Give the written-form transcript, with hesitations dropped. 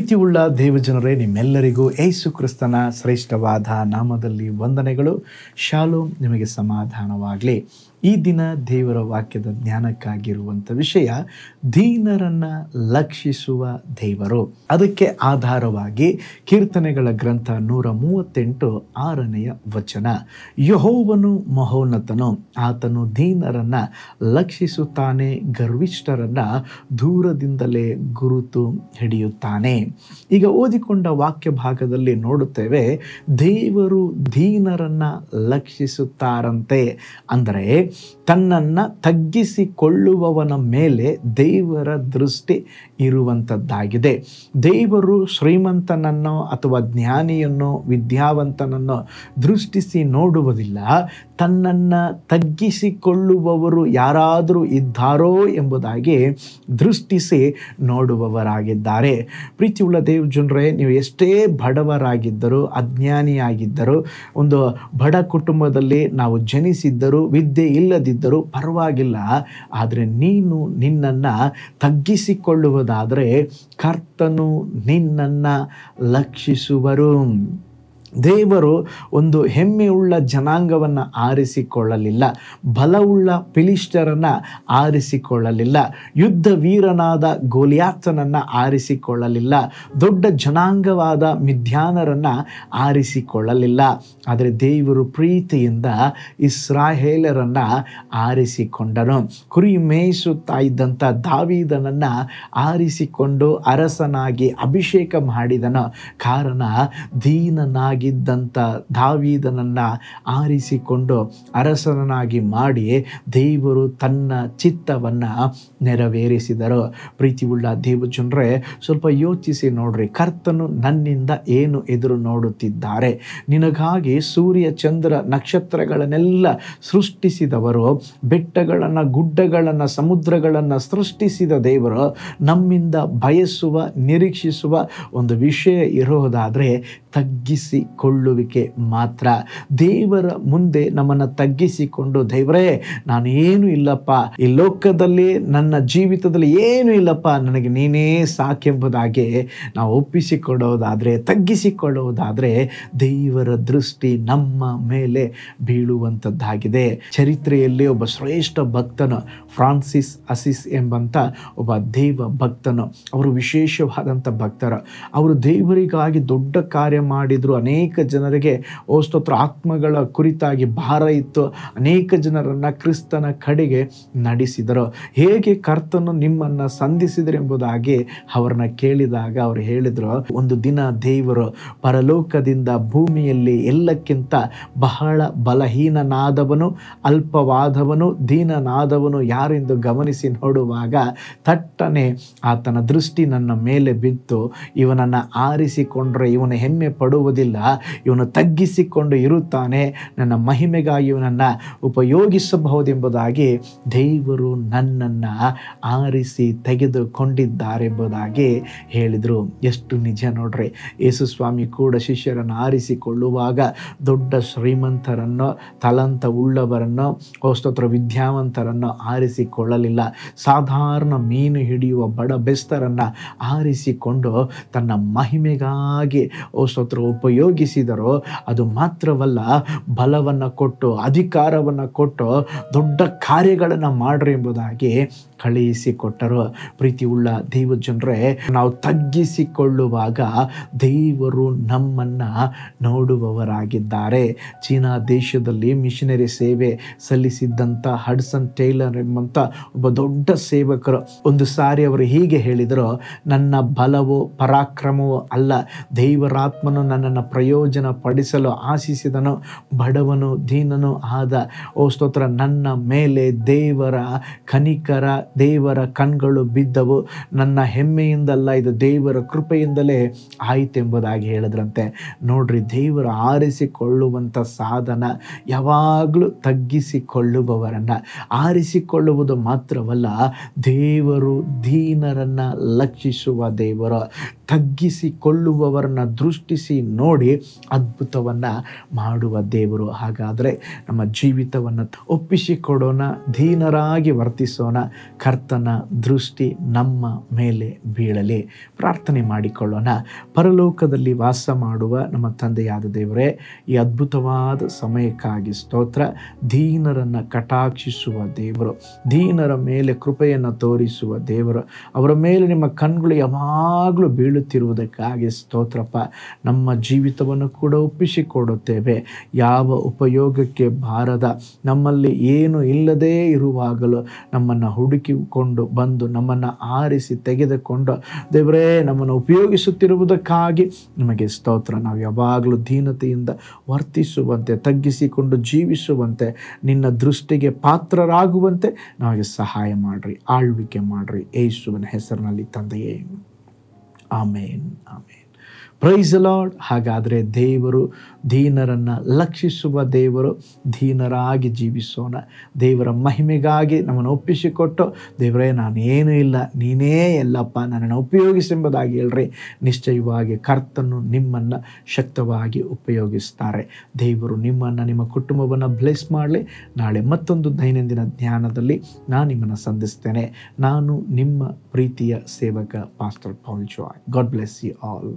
ಪ್ರೀತಿಯುಳ್ಳ ದೇವಜನರೇ, ನಿಮ್ಮೆಲ್ಲರಿಗೂ ಯೇಸು ಕ್ರಿಸ್ತನ ಶ್ರೇಷ್ಠವಾದ ನಾಮದಲ್ಲಿ ವಂದನೆಗಳು. ಶಾಲೋಮ್, ನಿಮಗೆ ಸಮಾಧಾನವಾಗಲಿ. ಈ ದಿನ ದೇವರ ವಾಕ್ಯದ ಜ್ಞಾನಕ್ಕಾಗಿರುವಂಥ ವಿಷಯ ದೀನರನ್ನು ಲಕ್ಷಿಸುವ ದೇವರು. ಅದಕ್ಕೆ ಆಧಾರವಾಗಿ ಕೀರ್ತನೆಗಳ ಗ್ರಂಥ 138 6ನೇ ವಚನ, ಯೆಹೋವನು ಮಹೋನ್ನತನು, ಆತನು ದೀನರನ್ನು ಲಕ್ಷಿಸುತ್ತಾನೆ, ಗರ್ವಿಷ್ಠರನ್ನು ದೂರದಿಂದಲೇ ಗುರುತು ಹಿಡಿಯುತ್ತಾನೆ. ಈಗ ಓದಿಕೊಂಡ ವಾಕ್ಯ ಭಾಗದಲ್ಲಿ ನೋಡುತ್ತೇವೆ, ದೇವರು ದೀನರನ್ನು ಲಕ್ಷಿಸುತ್ತಾರಂತೆ. ಅಂದರೆ ತನ್ನನ್ನು ತಗ್ಗಿಸಿಕೊಳ್ಳುವವನ ಮೇಲೆ ದೇವರ ದೃಷ್ಟಿ ಇರುವಂಥದ್ದಾಗಿದೆ. ದೇವರು ಶ್ರೀಮಂತನನ್ನು ಅಥವಾ ಜ್ಞಾನಿಯನ್ನು, ವಿದ್ಯಾವಂತನನ್ನು ದೃಷ್ಟಿಸಿ ನೋಡುವುದಿಲ್ಲ. ತನ್ನನ್ನು ತಗ್ಗಿಸಿಕೊಳ್ಳುವವರು ಯಾರಾದರೂ ಇದ್ದಾರೋ ಎಂಬುದಾಗಿ ದೃಷ್ಟಿಸಿ ನೋಡುವವರಾಗಿದ್ದಾರೆ. ಪ್ರೀತಿಯುಳ್ಳ ದೇವಜನರೇ, ನೀವು ಎಷ್ಟೇ ಬಡವರಾಗಿದ್ದರೂ, ಅಜ್ಞಾನಿಯಾಗಿದ್ದರೂ, ಒಂದು ಬಡ ಕುಟುಂಬದಲ್ಲಿ ನಾವು ಜನಿಸಿದ್ದರೂ, ವಿದ್ಯೆ ಇಲ್ಲದಿದ್ದರೂ ಪರವಾಗಿಲ್ಲ. ಆದರೆ ನೀನು ನಿನ್ನನ್ನು ತಗ್ಗಿಸಿಕೊಳ್ಳುವುದಾದರೆ ಕರ್ತನು ನಿನ್ನನ್ನು ಲಕ್ಷಿಸುವರು. ದೇವರು ಒಂದು ಹೆಮ್ಮೆಯುಳ್ಳ ಜನಾಂಗವನ್ನು ಆರಿಸಿಕೊಳ್ಳಲಿಲ್ಲ, ಬಲವುಳ್ಳ ಫಿಲಿಷ್ಟಿಯರನ್ನು ಆರಿಸಿಕೊಳ್ಳಲಿಲ್ಲ, ಯುದ್ಧ ವೀರನಾದ ಗೋಲಿಯಾತನನ್ನು ಆರಿಸಿಕೊಳ್ಳಲಿಲ್ಲ, ದೊಡ್ಡ ಜನಾಂಗವಾದ ಮಿದ್ಯಾನರನ್ನು ಆರಿಸಿಕೊಳ್ಳಲಿಲ್ಲ. ಆದರೆ ದೇವರು ಪ್ರೀತಿಯಿಂದ ಇಸ್ರಾಯೇಲರನ್ನು ಆರಿಸಿಕೊಂಡನು. ಕುರಿ ಮೇಯಿಸುತ್ತಾ ಇದ್ದಂಥ ದಾವೀದನನ್ನು ಆರಿಸಿಕೊಂಡು ಅರಸನಾಗಿ ಅಭಿಷೇಕ ಮಾಡಿದನು. ಕಾರಣ, ದೀನನಾಗಿದ್ದಂಥ ದಾವೀದನನ್ನು ಆರಿಸಿಕೊಂಡು ಅರಸನಾಗಿ ಮಾಡಿ ದೇವರು ತನ್ನ ಚಿತ್ತವನ್ನು ನೆರವೇರಿಸಿದರು. ಪ್ರೀತಿಯುಳ್ಳ ದೇವಜನರೇ, ಸ್ವಲ್ಪ ಯೋಚಿಸಿ ನೋಡ್ರಿ, ಕರ್ತನು ನನ್ನಿಂದ ಏನು ಎದುರು ನೋಡುತ್ತಿದ್ದಾರೆ? ನಿನಗಾಗಿ ಸೂರ್ಯ, ಚಂದ್ರ, ನಕ್ಷತ್ರಗಳನ್ನೆಲ್ಲ ಸೃಷ್ಟಿಸಿದವರು, ಬೆಟ್ಟಗಳನ್ನು, ಗುಡ್ಡಗಳನ್ನು, ಸಮುದ್ರಗಳನ್ನು ಸೃಷ್ಟಿಸಿದ ದೇವರು ನಮ್ಮಿಂದ ಬಯಸುವ, ನಿರೀಕ್ಷಿಸುವ ಒಂದು ವಿಷಯ ಇರೋದಾದರೆ ತಗ್ಗಿಸಿಕೊಳ್ಳುವಿಕೆ ಮಾತ್ರ. ದೇವರ ಮುಂದೆ ನಮ್ಮನ್ನು ತಗ್ಗಿಸಿಕೊಂಡು, ದೇವರೇ ನಾನು ಏನು ಇಲ್ಲಪ್ಪ, ಈ ಲೋಕದಲ್ಲಿ ನನ್ನ ಜೀವಿತದಲ್ಲಿ ಏನು ಇಲ್ಲಪ್ಪ, ನನಗೆ ನೀನೇ ಸಾಕೆಂಬುದಾಗಿ ನಾವು ಒಪ್ಪಿಸಿಕೊಳ್ಳೋದಾದರೆ, ತಗ್ಗಿಸಿಕೊಳ್ಳುವುದಾದರೆ ದೇವರ ದೃಷ್ಟಿ ನಮ್ಮ ಮೇಲೆ ಬೀಳುವಂಥದ್ದಾಗಿದೆ. ಚರಿತ್ರೆಯಲ್ಲಿ ಒಬ್ಬ ಶ್ರೇಷ್ಠ ಭಕ್ತನು, ಫ್ರಾನ್ಸಿಸ್ ಅಸಿಸ್ ಎಂಬಂಥ ಒಬ್ಬ ದೇವ ಭಕ್ತನು. ಅವರು ವಿಶೇಷವಾದಂಥ ಭಕ್ತರು. ಅವರು ದೇವರಿಗಾಗಿ ದೊಡ್ಡ ಕಾರ್ಯ ಮಾಡಿದ್ರು. ಅನೇಕ ಜನರಿಗೆ ಸ್ತೋತ್ರ ಆತ್ಮಗಳ ಕುರಿತಾಗಿ ಭಾರ ಇತ್ತು. ಅನೇಕ ಜನರನ್ನು ಕ್ರಿಸ್ತನ ಕಡೆಗೆ ನಡೆಸಿದರು. ಹೇಗೆ ಕರ್ತನು ನಿಮ್ಮನ್ನು ಸಂಧಿಸಿದರು ಎಂಬುದಾಗಿ ಅವರನ್ನ ಕೇಳಿದಾಗ ಅವರು ಹೇಳಿದರು, ಒಂದು ದಿನ ದೇವರು ಪರಲೋಕದಿಂದ ಭೂಮಿಯಲ್ಲಿ ಎಲ್ಲಕ್ಕಿಂತ ಬಹಳ ಬಲಹೀನನಾದವನು, ಅಲ್ಪವಾದವನು, ದೀನನಾದವನು ಯಾರೆಂದು ಗಮನಿಸಿ ನೋಡುವಾಗ ತಟ್ಟನೆ ಆತನ ದೃಷ್ಟಿ ನನ್ನ ಮೇಲೆ ಬಿತ್ತು. ಇವನನ್ನು ಆರಿಸಿಕೊಂಡ್ರೆ ಇವನು ಹೆಮ್ಮೆ ಪಡುವುದಿಲ್ಲ, ಇವನು ತಗ್ಗಿಸಿಕೊಂಡು ಇರುತ್ತಾನೆ, ನನ್ನ ಮಹಿಮೆಗಾಗಿ ಇವನನ್ನು ಉಪಯೋಗಿಸಬಹುದೆಂಬುದಾಗಿ ದೇವರು ನನ್ನನ್ನು ಆರಿಸಿ ತೆಗೆದುಕೊಂಡಿದ್ದಾರೆಂಬುದಾಗಿ ಹೇಳಿದರು. ಎಷ್ಟು ನಿಜ ನೋಡ್ರಿ. ಯೇಸು ಸ್ವಾಮಿ ಕೂಡ ಶಿಷ್ಯರನ್ನು ಆರಿಸಿಕೊಳ್ಳುವಾಗ ದೊಡ್ಡ ಶ್ರೀಮಂತರನ್ನು, ತಲಂತ ಉಳ್ಳವರನ್ನು, ಸ್ತೋತ್ರ ವಿದ್ಯಾವಂತರನ್ನು ಆರಿಸಿಕೊಳ್ಳಲಿಲ್ಲ. ಸಾಧಾರಣ ಮೀನು ಹಿಡಿಯುವ ಬಡ ಬೆಸ್ತರನ್ನು ಆರಿಸಿಕೊಂಡು ತನ್ನ ಮಹಿಮೆಗಾಗಿ ಸ್ತೋತ್ರ ಉಪಯೋಗಿಸಿದರು. ಅದು ಮಾತ್ರವಲ್ಲ, ಬಲವನ್ನು ಕೊಟ್ಟು, ಅಧಿಕಾರವನ್ನು ಕೊಟ್ಟು ದೊಡ್ಡ ಕಾರ್ಯಗಳನ್ನು ಮಾಡ್ರಿ ಎಂಬುದಾಗಿ ಕಳುಹಿಸಿಕೊಟ್ಟರು. ಪ್ರೀತಿಯುಳ್ಳ ದೇವಜನರೇ, ನಾವು ತಗ್ಗಿಸಿಕೊಳ್ಳುವಾಗ ದೇವರು ನಮ್ಮನ್ನು ನೋಡುವವರಾಗಿದ್ದಾರೆ. ಚೀನಾ ದೇಶದಲ್ಲಿ ಮಿಷನರಿ ಸೇವೆ ಸಲ್ಲಿಸಿದ್ದಂಥ ಹಡ್ಸನ್ ಟೇಲರ್ ಎಂಬಂಥ ಒಬ್ಬ ದೊಡ್ಡ ಸೇವಕರು ಒಂದು ಸಾರಿ ಅವರು ಹೀಗೆ ಹೇಳಿದರು, ನನ್ನ ಬಲವೋ ಪರಾಕ್ರಮವೋ ಅಲ್ಲ, ದೇವರಾತ್ಮನು ನನ್ನನ್ನು ಪ್ರಯೋಜನ ಪಡಿಸಲು ಆಶಿಸಿದನು. ಬಡವನು, ದೀನನು ಆದ ಸ್ತೋತ್ರ ನನ್ನ ಮೇಲೆ ದೇವರ ಕನಿಕರ, ದೇವರ ಕಣ್ಗಳು ಬಿದ್ದವು. ನನ್ನ ಹೆಮ್ಮೆಯಿಂದಲ್ಲ, ಇದು ದೇವರ ಕೃಪೆಯಿಂದಲೇ ಆಯಿತೆಂಬುದಾಗಿ ಹೇಳಿದ್ರಂತೆ. ನೋಡ್ರಿ, ದೇವರು ಆರಿಸಿಕೊಳ್ಳುವಂಥ ಸಾಧನ ಯಾವಾಗಲೂ ತಗ್ಗಿಸಿಕೊಳ್ಳುವವರನ್ನು ಆರಿಸಿಕೊಳ್ಳುವುದು ಮಾತ್ರವಲ್ಲ, ದೇವರು ದೀನರನ್ನು ಲಕ್ಷಿಸುವ ದೇವರು. ತಗ್ಗಿಸಿಕೊಳ್ಳುವವರನ್ನ ದೃಷ್ಟಿಸಿ ನೋಡಿ ಜೀವಿತದಲ್ಲಿ ಅದ್ಭುತವನ್ನು ಮಾಡುವ ದೇವರು. ಹಾಗಾದರೆ ನಮ್ಮ ಜೀವಿತವನ್ನು ಒಪ್ಪಿಸಿಕೊಡೋಣ, ದೀನರಾಗಿ ವರ್ತಿಸೋಣ, ಕರ್ತನ ದೃಷ್ಟಿ ನಮ್ಮ ಮೇಲೆ ಬೀಳಲಿ. ಪ್ರಾರ್ಥನೆ ಮಾಡಿಕೊಳ್ಳೋಣ. ಪರಲೋಕದಲ್ಲಿ ವಾಸ ಮಾಡುವ ನಮ್ಮ ತಂದೆಯಾದ ದೇವರೇ, ಈ ಅದ್ಭುತವಾದ ಸಮಯಕ್ಕಾಗಿ ಸ್ತೋತ್ರ. ದೀನರನ್ನು ಕಟಾಕ್ಷಿಸುವ ದೇವರು, ದೀನರ ಮೇಲೆ ಕೃಪೆಯನ್ನು ತೋರಿಸುವ ದೇವರು, ಅವರ ಮೇಲೆ ನಿಮ್ಮ ಕಣ್ಗಳು ಯಾವಾಗಲೂ ಬೀಳುತ್ತಿರುವುದಕ್ಕಾಗಿ ಸ್ತೋತ್ರಪ್ಪ. ನಮ್ಮ ಜೀವಿತವನ್ನು ಕೂಡ ಒಪ್ಪಿಸಿಕೊಡುತ್ತೇವೆ. ಯಾವ ಉಪಯೋಗಕ್ಕೆ ಬಾರದ, ನಮ್ಮಲ್ಲಿ ಏನು ಇಲ್ಲದೇ ಇರುವಾಗಲೂ ನಮ್ಮನ್ನು ಹುಡುಕಿಕೊಂಡು ಬಂದು ನಮ್ಮನ್ನು ಆರಿಸಿ ತೆಗೆದುಕೊಂಡು ದೇವರೇ ನಮ್ಮನ್ನು ಉಪಯೋಗಿಸುತ್ತಿರುವುದಕ್ಕಾಗಿ ನಿಮಗೆ ಸ್ತೋತ್ರ. ನಾವು ಯಾವಾಗಲೂ ದೀನತೆಯಿಂದ ವರ್ತಿಸುವಂತೆ, ತಗ್ಗಿಸಿಕೊಂಡು ಜೀವಿಸುವಂತೆ, ನಿನ್ನ ದೃಷ್ಟಿಗೆ ಪಾತ್ರರಾಗುವಂತೆ ನಮಗೆ ಸಹಾಯ ಮಾಡಿರಿ, ಆಳ್ವಿಕೆ ಮಾಡಿರಿ. ಯೇಸುವಿನ ಹೆಸರಿನಲ್ಲಿ ತಂದೆಯೇ, amen, amen. Praise the Lord. ಹಾಗಾದರೆ ದೇವರು ದೀನರನ್ನು ಲಕ್ಷಿಸುವ ದೇವರು. ದೀನರಾಗಿ ಜೀವಿಸೋಣ. ದೇವರ ಮಹಿಮೆಗಾಗಿ ನಮ್ಮನ್ನು ಒಪ್ಪಿಸಿಕೊಟ್ಟು, ದೇವರೇ ನಾನೇನೂ ಇಲ್ಲ, ನೀನೇ ಎಲ್ಲಪ್ಪ, ನನ್ನನ್ನು ಉಪಯೋಗಿಸೆಂಬುದಾಗಿ ಹೇಳ್ರಿ. ನಿಶ್ಚಯವಾಗಿ ಕರ್ತನು ನಿಮ್ಮನ್ನು ಶಕ್ತವಾಗಿ ಉಪಯೋಗಿಸ್ತಾರೆ. ದೇವರು ನಿಮ್ಮನ್ನು, ನಿಮ್ಮ ಕುಟುಂಬವನ್ನು ಬ್ಲೆಸ್ ಮಾಡಲಿ. ನಾಳೆ ಮತ್ತೊಂದು ದೈನಂದಿನ ಧ್ಯಾನದಲ್ಲಿ ನಾನು ನಿಮ್ಮನ್ನು ಸಂಧಿಸ್ತೇನೆ. ನಾನು ನಿಮ್ಮ ಪ್ರೀತಿಯ ಸೇವಕ pastor Paul Joy. God bless you all.